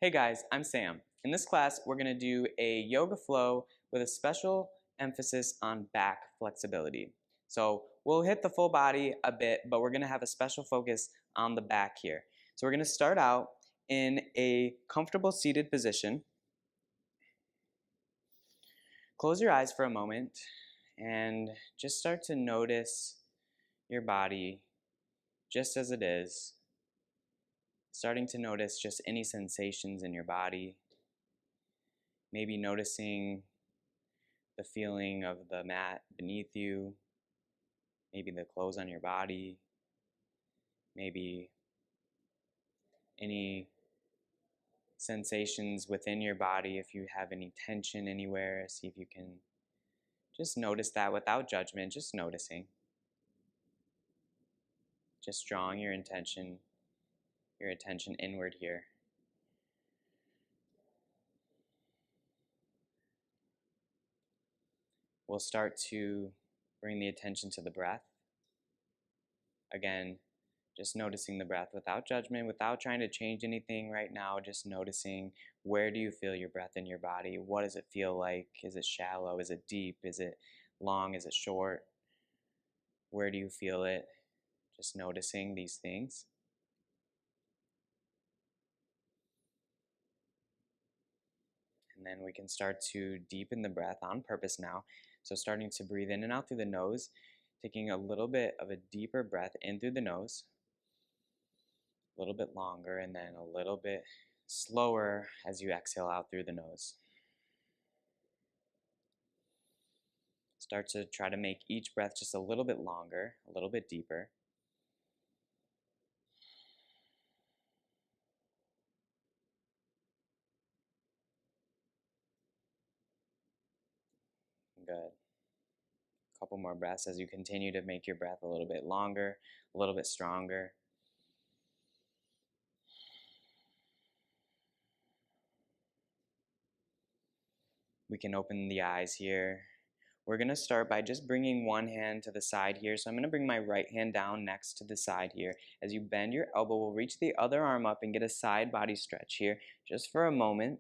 Hey guys, I'm Sam. In this class, we're going to do a yoga flow with a special emphasis on back flexibility. So we'll hit the full body a bit, but we're going to have a special focus on the back here. So we're going to start out in a comfortable seated position. Close your eyes for a moment and just start to notice your body just as it is. Starting to notice just any sensations in your body. Maybe noticing the feeling of the mat beneath you, maybe the clothes on your body, maybe any sensations within your body. If you have any tension anywhere, see if you can just notice that without judgment, just noticing. Just drawing your attention inward here. We'll start to bring the attention to the breath. Again, just noticing the breath without judgment, without trying to change anything right now, just noticing where do you feel your breath in your body? What does it feel like? Is it shallow? Is it deep? Is it long? Is it short? Where do you feel it? Just noticing these things. And then we can start to deepen the breath on purpose now. So starting to breathe in and out through the nose, taking a little bit of a deeper breath in through the nose, a little bit longer, and then a little bit slower as you exhale out through the nose. Start to try to make each breath just a little bit longer, a little bit deeper. Good. A couple more breaths as you continue to make your breath a little bit longer, a little bit stronger. We can open the eyes here. We're going to start by just bringing one hand to the side here. So I'm going to bring my right hand down next to the side here. As you bend your elbow, we'll reach the other arm up and get a side body stretch here just for a moment.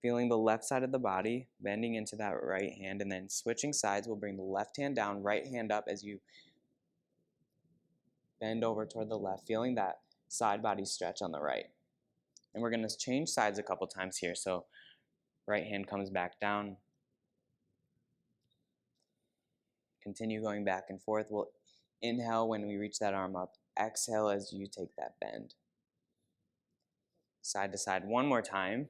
Feeling the left side of the body, bending into that right hand, and then switching sides, we'll bring the left hand down, right hand up as you bend over toward the left, feeling that side body stretch on the right. And we're going to change sides a couple times here. So right hand comes back down. Continue going back and forth. We'll inhale when we reach that arm up. Exhale as you take that bend. Side to side one more time.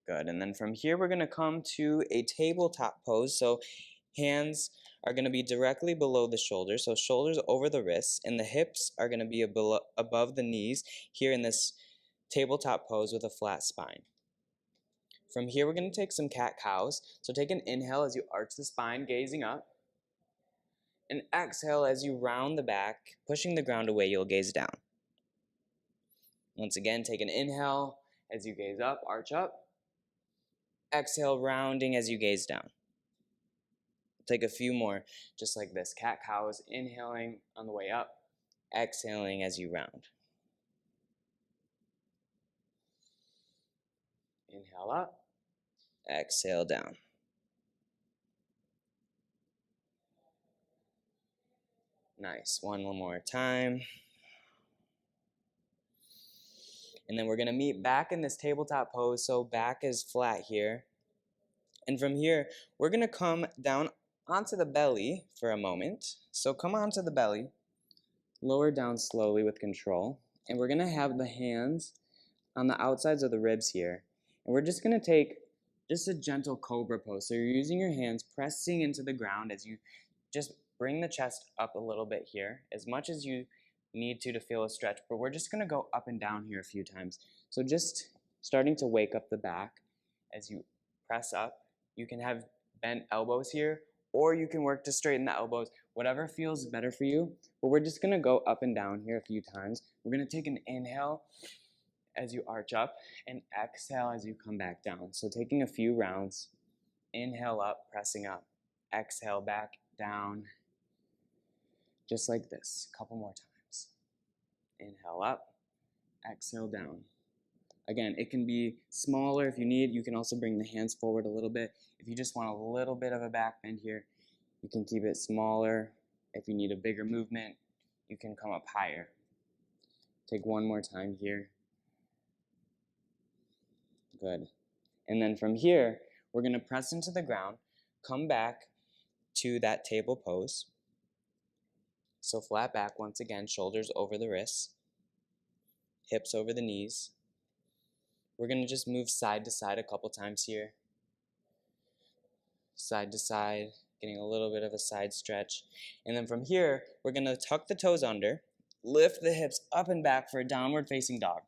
Good. And then from here, we're going to come to a tabletop pose. So hands are going to be directly below the shoulders. So shoulders over the wrists, and the hips are going to be above the knees here in this tabletop pose with a flat spine. From here, we're going to take some cat-cows. So take an inhale as you arch the spine, gazing up. And exhale as you round the back, pushing the ground away, you'll gaze down. Once again, take an inhale as you gaze up, arch up. Exhale, rounding as you gaze down. Take a few more, just like this. Cat-cows, inhaling on the way up, exhaling as you round. Inhale up, exhale down. Nice, one more time. And then we're gonna meet back in this tabletop pose, so back is flat here. And from here, we're gonna come down onto the belly for a moment. So come onto the belly, lower down slowly with control. And we're gonna have the hands on the outsides of the ribs here. And we're just gonna take just a gentle Cobra pose. So you're using your hands, pressing into the ground as you just bring the chest up a little bit here, as much as you need to feel a stretch, but we're just gonna go up and down here a few times. So just starting to wake up the back as you press up. You can have bent elbows here, or you can work to straighten the elbows, whatever feels better for you. But we're just gonna go up and down here a few times. We're gonna take an inhale as you arch up and exhale as you come back down. So taking a few rounds. Inhale up, pressing up. Exhale back, down. Just like this, a couple more times. Inhale up, exhale down. Again, it can be smaller if you need. You can also bring the hands forward a little bit. If you just want a little bit of a back bend here, you can keep it smaller. If you need a bigger movement, you can come up higher. Take one more time here. Good. And then from here, we're going to press into the ground, come back to that table pose. So flat back once again, shoulders over the wrists, hips over the knees. We're going to just move side to side a couple times here. Side to side, getting a little bit of a side stretch. And then from here, we're going to tuck the toes under, lift the hips up and back for a downward facing dog.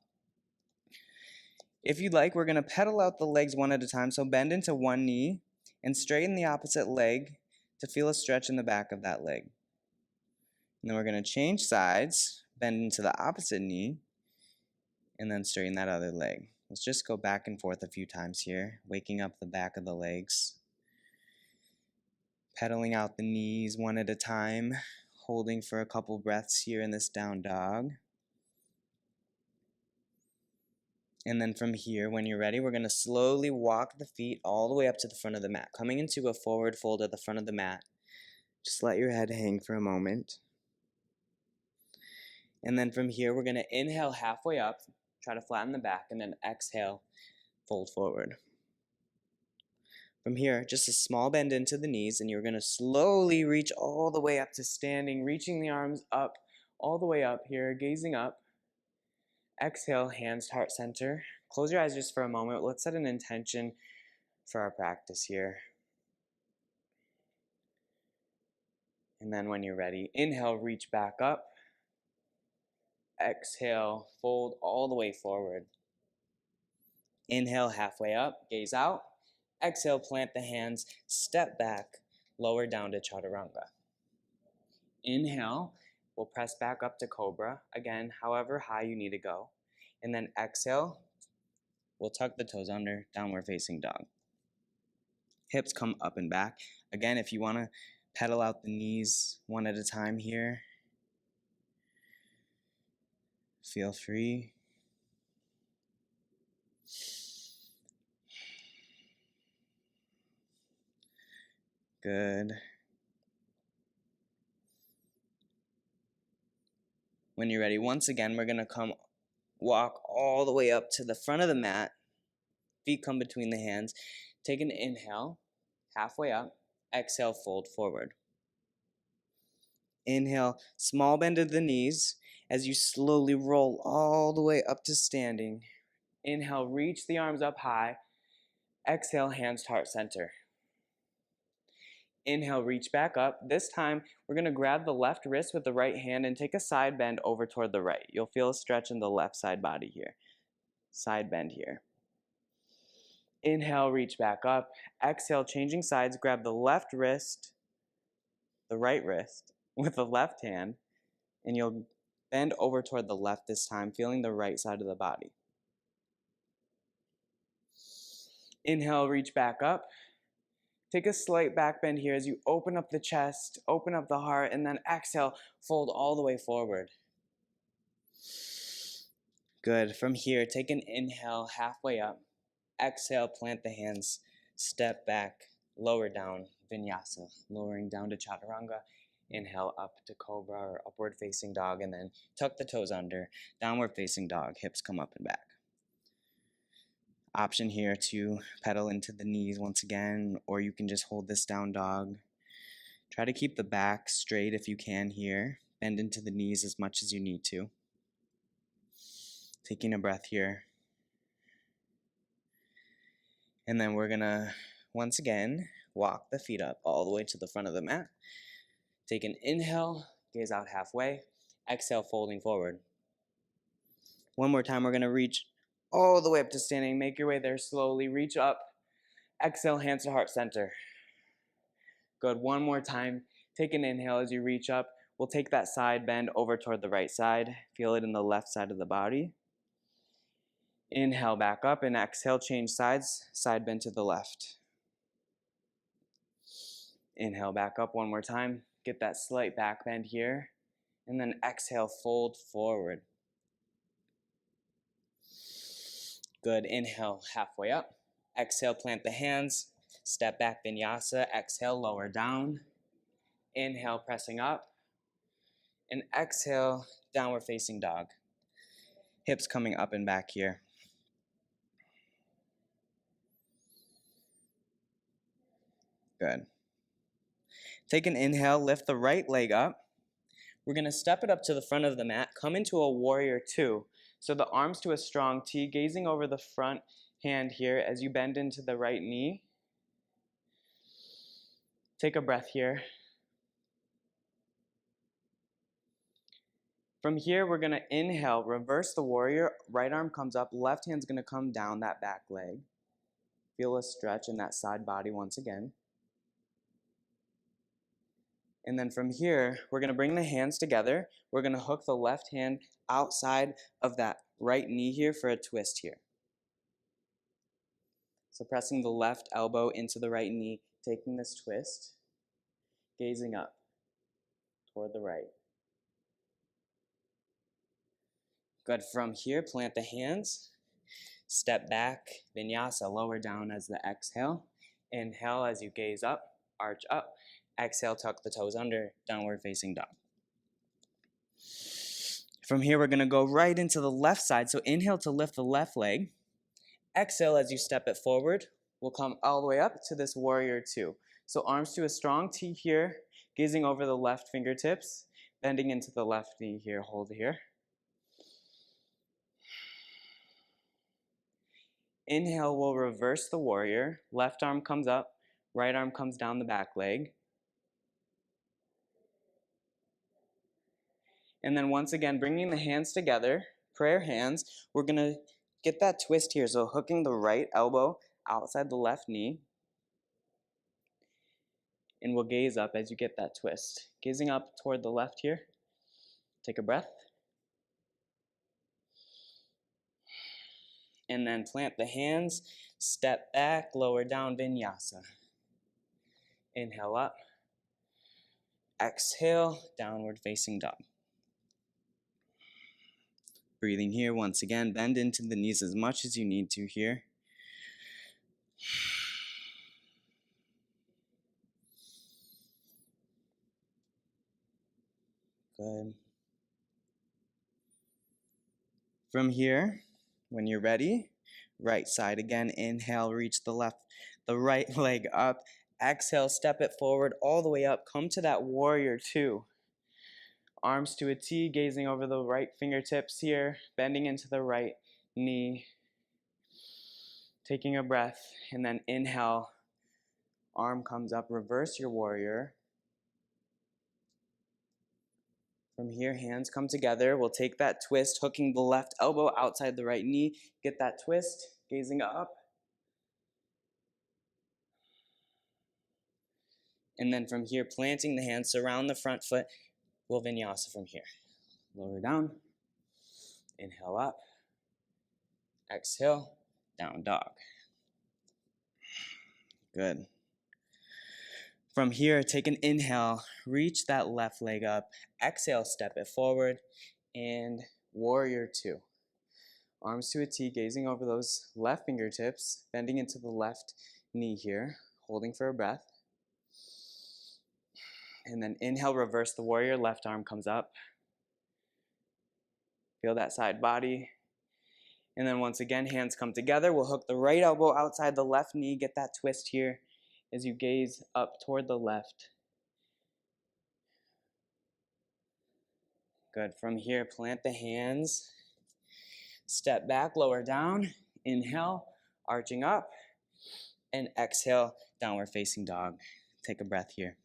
If you'd like, we're going to pedal out the legs one at a time. So bend into one knee and straighten the opposite leg to feel a stretch in the back of that leg. And then we're going to change sides, bend into the opposite knee, and then straighten that other leg. Let's just go back and forth a few times here, waking up the back of the legs. Pedaling out the knees one at a time, holding for a couple breaths here in this down dog. And then from here, when you're ready, we're going to slowly walk the feet all the way up to the front of the mat, coming into a forward fold at the front of the mat. Just let your head hang for a moment. And then from here, we're going to inhale halfway up, try to flatten the back, and then exhale, fold forward. From here, just a small bend into the knees, and you're going to slowly reach all the way up to standing, reaching the arms up, all the way up here, gazing up. Exhale, hands to heart center. Close your eyes just for a moment. Let's set an intention for our practice here. And then when you're ready, inhale, reach back up. Exhale, fold all the way forward. Inhale, halfway up, gaze out. Exhale, plant the hands, step back, lower down to chaturanga. Inhale, we'll press back up to Cobra. Again, however high you need to go. And then exhale, we'll tuck the toes under, downward facing dog. Hips come up and back. Again, if you want to pedal out the knees one at a time here, feel free. Good. When you're ready, once again, we're going to walk all the way up to the front of the mat. Feet come between the hands. Take an inhale, halfway up. Exhale, fold forward. Inhale, small bend of the knees as you slowly roll all the way up to standing. Inhale, reach the arms up high. Exhale, hands to heart center. Inhale, reach back up. This time, we're going to grab the left wrist with the right hand and take a side bend over toward the right. You'll feel a stretch in the left side body here. Side bend here. Inhale, reach back up. Exhale, changing sides, grab the left wrist, the right wrist with the left hand, and you'll bend over toward the left this time, feeling the right side of the body. Inhale, reach back up. Take a slight back bend here as you open up the chest, open up the heart, and then exhale, fold all the way forward. Good. From here, take an inhale, halfway up. Exhale, plant the hands, step back, lower down, vinyasa, lowering down to chaturanga. Inhale up to Cobra or upward facing dog, and then tuck the toes under, downward facing dog, hips come up and back. Option here to pedal into the knees once again, or you can just hold this down dog. Try to keep the back straight if you can here. Bend into the knees as much as you need to. Taking a breath here. And then we're gonna, once again, walk the feet up all the way to the front of the mat. Take an inhale, gaze out halfway. Exhale, folding forward. One more time, we're gonna reach all the way up to standing. Make your way there slowly. Reach up. Exhale, hands to heart center. Good. One more time. Take an inhale as you reach up. We'll take that side bend over toward the right side. Feel it in the left side of the body. Inhale back up and exhale, change sides. Side bend to the left. Inhale back up one more time. Get that slight back bend here. And then exhale, fold forward. Good. Inhale, halfway up. Exhale, plant the hands. Step back, vinyasa. Exhale, lower down. Inhale, pressing up. And exhale, downward facing dog. Hips coming up and back here. Good. Take an inhale, lift the right leg up. We're going to step it up to the front of the mat, come into a warrior two. So the arms to a strong T, gazing over the front hand here as you bend into the right knee. Take a breath here. From here, we're going to inhale, reverse the warrior, right arm comes up, left hand's going to come down that back leg. Feel a stretch in that side body once again. And then from here, we're going to bring the hands together. We're going to hook the left hand outside of that right knee here for a twist here. So pressing the left elbow into the right knee, taking this twist, gazing up toward the right. Good. From here, plant the hands, step back, vinyasa, lower down as the exhale. Inhale as you gaze up, arch up. Exhale, tuck the toes under, downward facing dog. From here, we're gonna go right into the left side. So inhale to lift the left leg. Exhale as you step it forward. We'll come all the way up to this warrior two. So arms to a strong T here, gazing over the left fingertips, bending into the left knee here, hold here. Inhale, we'll reverse the warrior. Left arm comes up, right arm comes down the back leg. And then once again, bringing the hands together, prayer hands, we're gonna get that twist here. So hooking the right elbow outside the left knee. And we'll gaze up as you get that twist. Gazing up toward the left here. Take a breath. And then plant the hands, step back, lower down, vinyasa. Inhale up. Exhale, downward facing dog. Breathing here once again, bend into the knees as much as you need to here. Good. From here, when you're ready, right side again, inhale, reach the right leg up. Exhale, step it forward all the way up. Come to that warrior two. Arms to a T, gazing over the right fingertips here, bending into the right knee. Taking a breath, and then inhale, arm comes up, reverse your warrior. From here, hands come together. We'll take that twist, hooking the left elbow outside the right knee. Get that twist, gazing up. And then from here, planting the hands, surround the front foot. We'll vinyasa from here. Lower down, inhale up, exhale, down dog. Good. From here, take an inhale, reach that left leg up, exhale, step it forward, and warrior two. Arms to a T, gazing over those left fingertips, bending into the left knee here, holding for a breath. And then inhale, reverse the warrior, left arm comes up. Feel that side body. And then once again, hands come together. We'll hook the right elbow outside the left knee, get that twist here as you gaze up toward the left. Good. From here, plant the hands. Step back, lower down. Inhale, arching up. And exhale, downward facing dog. Take a breath here.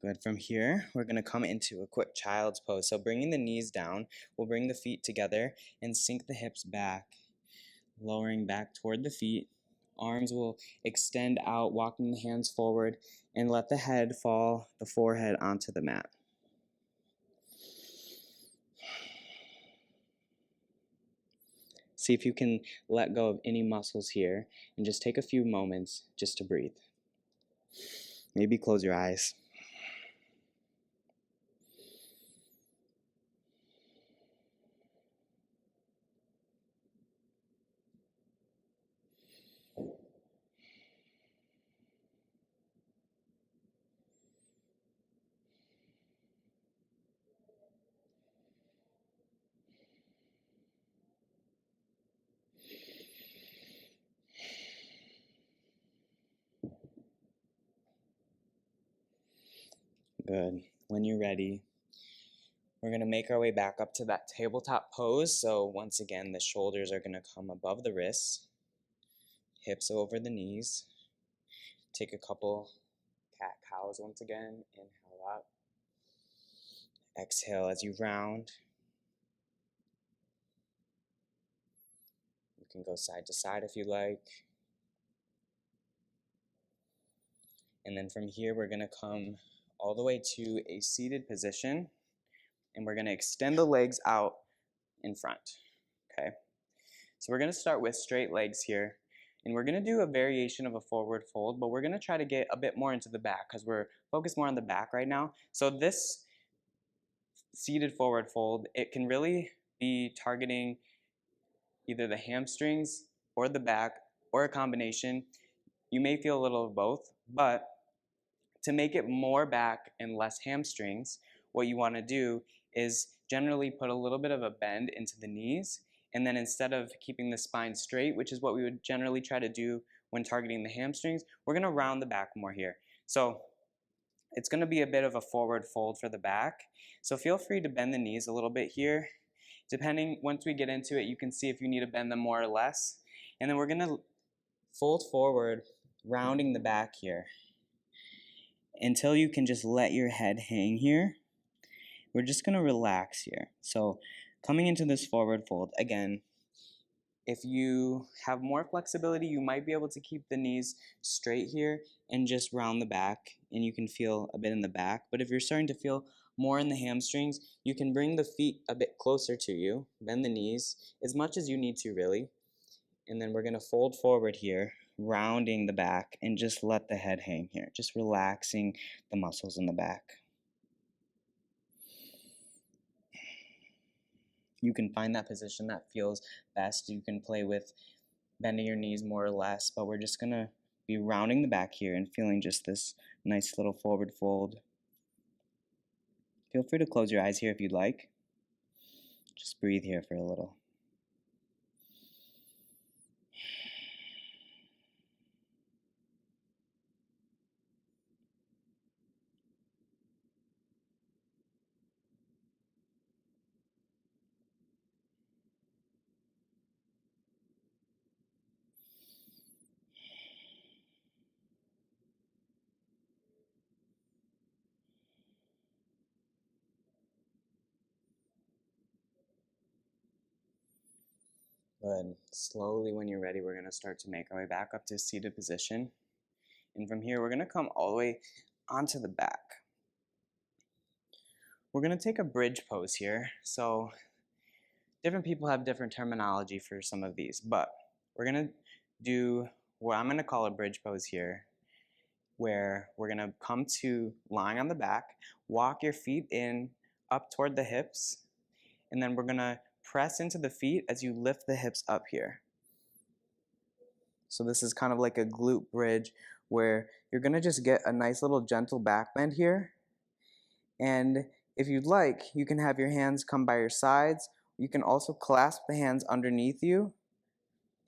Good. From here, we're going to come into a quick child's pose. So bringing the knees down, we'll bring the feet together and sink the hips back. Lowering back toward the feet. Arms will extend out, walking the hands forward, and let the head fall, the forehead onto the mat. See if you can let go of any muscles here and just take a few moments just to breathe. Maybe close your eyes. Good. When you're ready, we're going to make our way back up to that tabletop pose. So once again, the shoulders are going to come above the wrists, hips over the knees. Take a couple cat-cows once again. Inhale up. Exhale as you round. You can go side to side if you like. And then from here, we're going to come all the way to a seated position. And we're going to extend the legs out in front. Okay? So we're going to start with straight legs here. And we're going to do a variation of a forward fold, but we're going to try to get a bit more into the back because we're focused more on the back right now. So this seated forward fold, it can really be targeting either the hamstrings or the back or a combination. You may feel a little of both, but to make it more back and less hamstrings, what you want to do is generally put a little bit of a bend into the knees, and then instead of keeping the spine straight, which is what we would generally try to do when targeting the hamstrings, we're going to round the back more here. So it's going to be a bit of a forward fold for the back. So feel free to bend the knees a little bit here. Depending, once we get into it, you can see if you need to bend them more or less. And then we're going to fold forward, rounding the back here until you can just let your head hang here. We're just going to relax here. So coming into this forward fold, again, if you have more flexibility, you might be able to keep the knees straight here and just round the back, and you can feel a bit in the back. But if you're starting to feel more in the hamstrings, you can bring the feet a bit closer to you, bend the knees as much as you need to really. And then we're going to fold forward here, rounding the back, and just let the head hang here, just relaxing the muscles in the back. You can find that position that feels best. You can play with bending your knees more or less, but we're just going to be rounding the back here and feeling just this nice little forward fold. Feel free to close your eyes here if you'd like. Just breathe here for a little. Good. Slowly, when you're ready, we're going to start to make our way back up to a seated position. And from here, we're going to come all the way onto the back. We're going to take a bridge pose here. So different people have different terminology for some of these, but we're going to do what I'm going to call a bridge pose here, where we're going to come to lying on the back, walk your feet in up toward the hips, and then we're going to press into the feet as you lift the hips up here. So this is kind of like a glute bridge where you're going to just get a nice little gentle back bend here. And if you'd like, you can have your hands come by your sides. You can also clasp the hands underneath you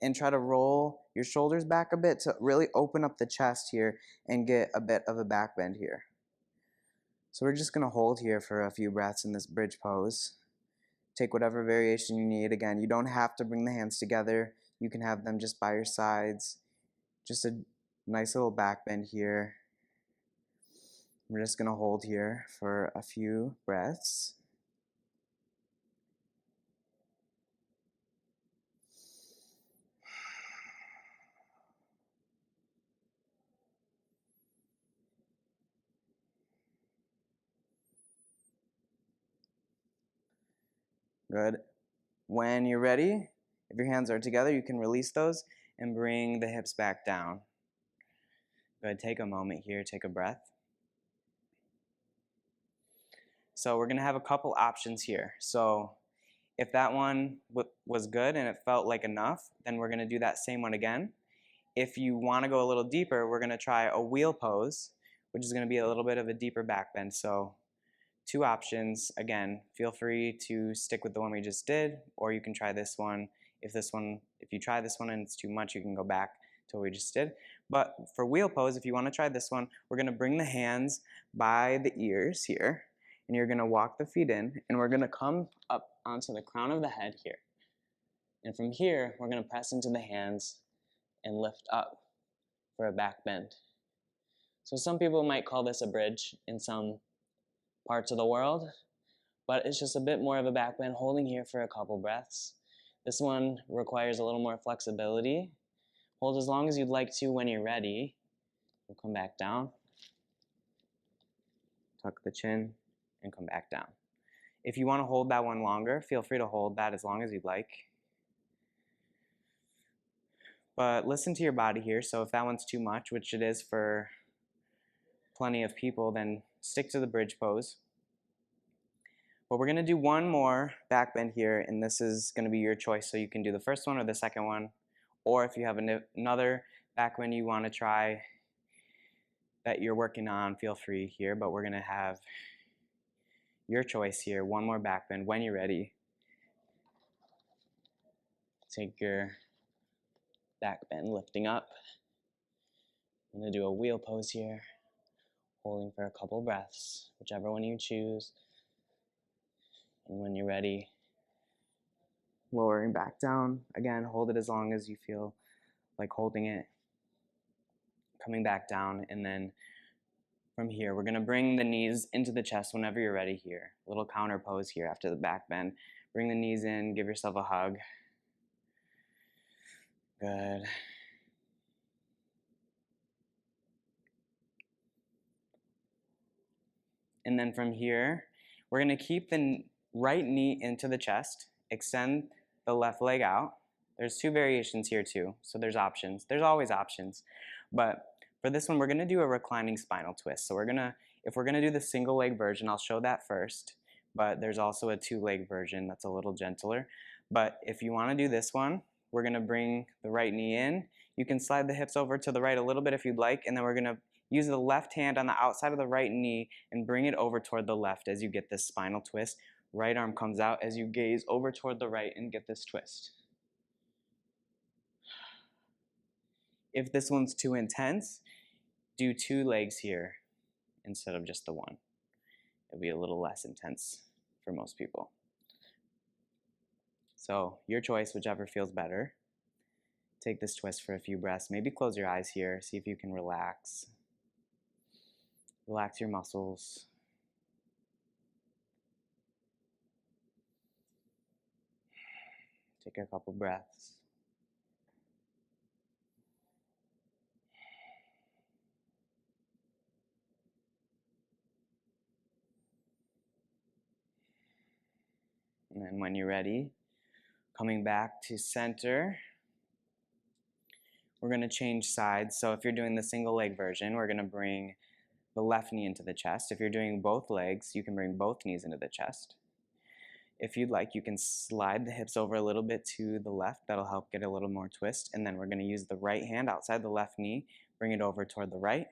and try to roll your shoulders back a bit to really open up the chest here and get a bit of a back bend here. So we're just going to hold here for a few breaths in this bridge pose. Take whatever variation you need. Again, you don't have to bring the hands together. You can have them just by your sides. Just a nice little back bend here. We're just going to hold here for a few breaths. Good. When you're ready, If your hands are together, you can release those and bring the hips back down. Go ahead, take a moment here, take a breath. So we're gonna have a couple options here. So if that one was good and it felt like enough, then we're gonna do that same one again. If you wanna go a little deeper, we're gonna try a wheel pose, which is gonna be a little bit of a deeper back bend. So 2 options. Again, feel free to stick with the one we just did, or you can try this one. If you try this one and it's too much, you can go back to what we just did. But for wheel pose, if you wanna try this one, we're gonna bring the hands by the ears here, and you're gonna walk the feet in, and we're gonna come up onto the crown of the head here. And from here, we're gonna press into the hands and lift up for a back bend. So some people might call this a bridge in some parts of the world, but it's just a bit more of a back bend, holding here for a couple breaths. This one requires a little more flexibility. Hold as long as you'd like to. When you're ready, we'll come back down, tuck the chin, and come back down. If you want to hold that one longer, feel free to hold that as long as you'd like. But listen to your body here. So if that one's too much, which it is for plenty of people, then stick to the bridge pose. But we're gonna do one more back bend here, and this is gonna be your choice. So you can do the first one or the second one, or if you have another back bend you wanna try that you're working on, feel free here, but we're gonna have your choice here. One more back bend. When you're ready, take your back bend, lifting up. I'm gonna do a wheel pose here, holding for a couple breaths, whichever one you choose. And when you're ready, lowering back down. Again, hold it as long as you feel like holding it. Coming back down, and then from here, we're gonna bring the knees into the chest whenever you're ready here. A little counter pose here after the back bend. Bring the knees in, give yourself a hug. Good. And then from here, we're gonna keep the right knee into the chest, extend the left leg out. There's 2 variations here too, so there's options. There's always options. But for this one, we're gonna do a reclining spinal twist. So if we're gonna do the single leg version, I'll show that first, but there's also a 2-leg version that's a little gentler. But if you wanna do this one, we're gonna bring the right knee in. You can slide the hips over to the right a little bit if you'd like, and then we're gonna use the left hand on the outside of the right knee and bring it over toward the left as you get this spinal twist. Right arm comes out as you gaze over toward the right and get this twist. If this one's too intense, do 2 legs here instead of just the one. It'll be a little less intense for most people. So your choice, whichever feels better. Take this twist for a few breaths. Maybe close your eyes here. See if you can relax. Relax your muscles. Take a couple breaths. And then when you're ready, coming back to center, we're going to change sides. So if you're doing the single leg version, we're going to bring the left knee into the chest. If you're doing both legs, you can bring both knees into the chest. If you'd like, you can slide the hips over a little bit to the left. That'll help get a little more twist. And then we're going to use the right hand outside the left knee, bring it over toward the right,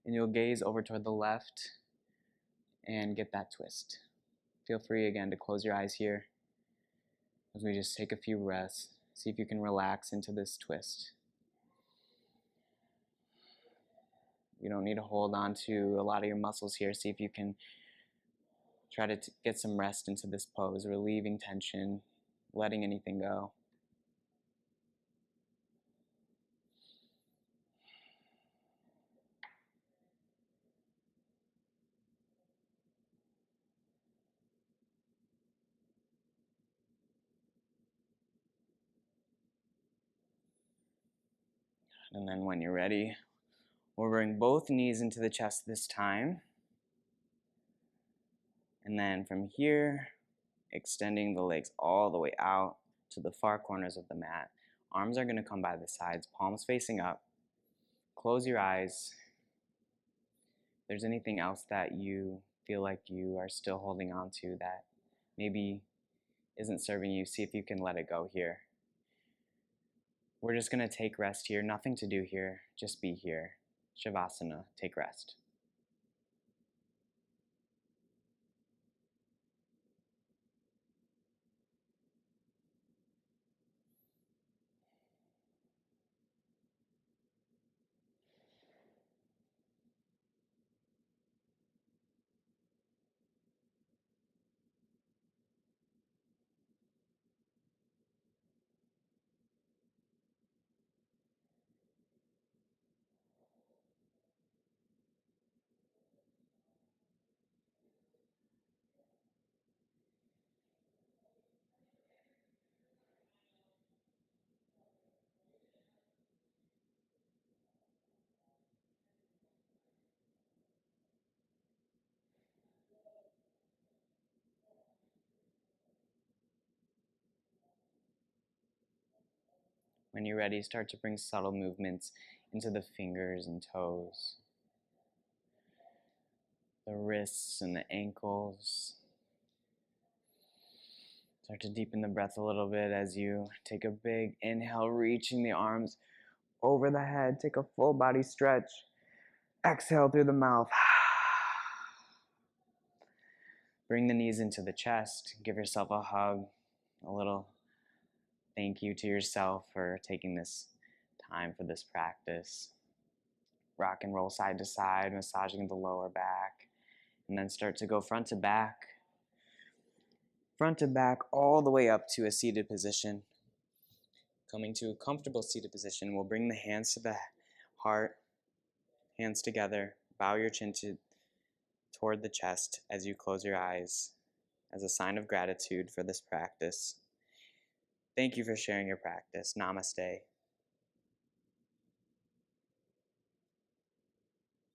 and you'll gaze over toward the left and get that twist. Feel free again to close your eyes here as we just take a few breaths. See if you can relax into this twist. You don't need to hold on to a lot of your muscles here. See if you can try to get some rest into this pose, relieving tension, letting anything go. And then when you're ready, we'll bring both knees into the chest this time. And then from here, extending the legs all the way out, to the far corners of the mat. Arms are going to come by the sides, palms facing up. Close your eyes. If there's anything else that you feel like you are still holding on to that maybe isn't serving you, see if you can let it go here. We're just going to take rest here. Nothing to do here. Just be here. Shavasana. Take rest. When you're ready, start to bring subtle movements into the fingers and toes, the wrists and the ankles. Start to deepen the breath a little bit as you take a big inhale, reaching the arms over the head. Take a full body stretch. Exhale through the mouth. Bring the knees into the chest. Give yourself a hug, a little thank you to yourself for taking this time for this practice. Rock and roll side to side, massaging the lower back. And then start to go front to back, all the way up to a seated position. Coming to a comfortable seated position, we'll bring the hands to the heart, hands together, bow your chin toward the chest as you close your eyes as a sign of gratitude for this practice. Thank you for sharing your practice. Namaste.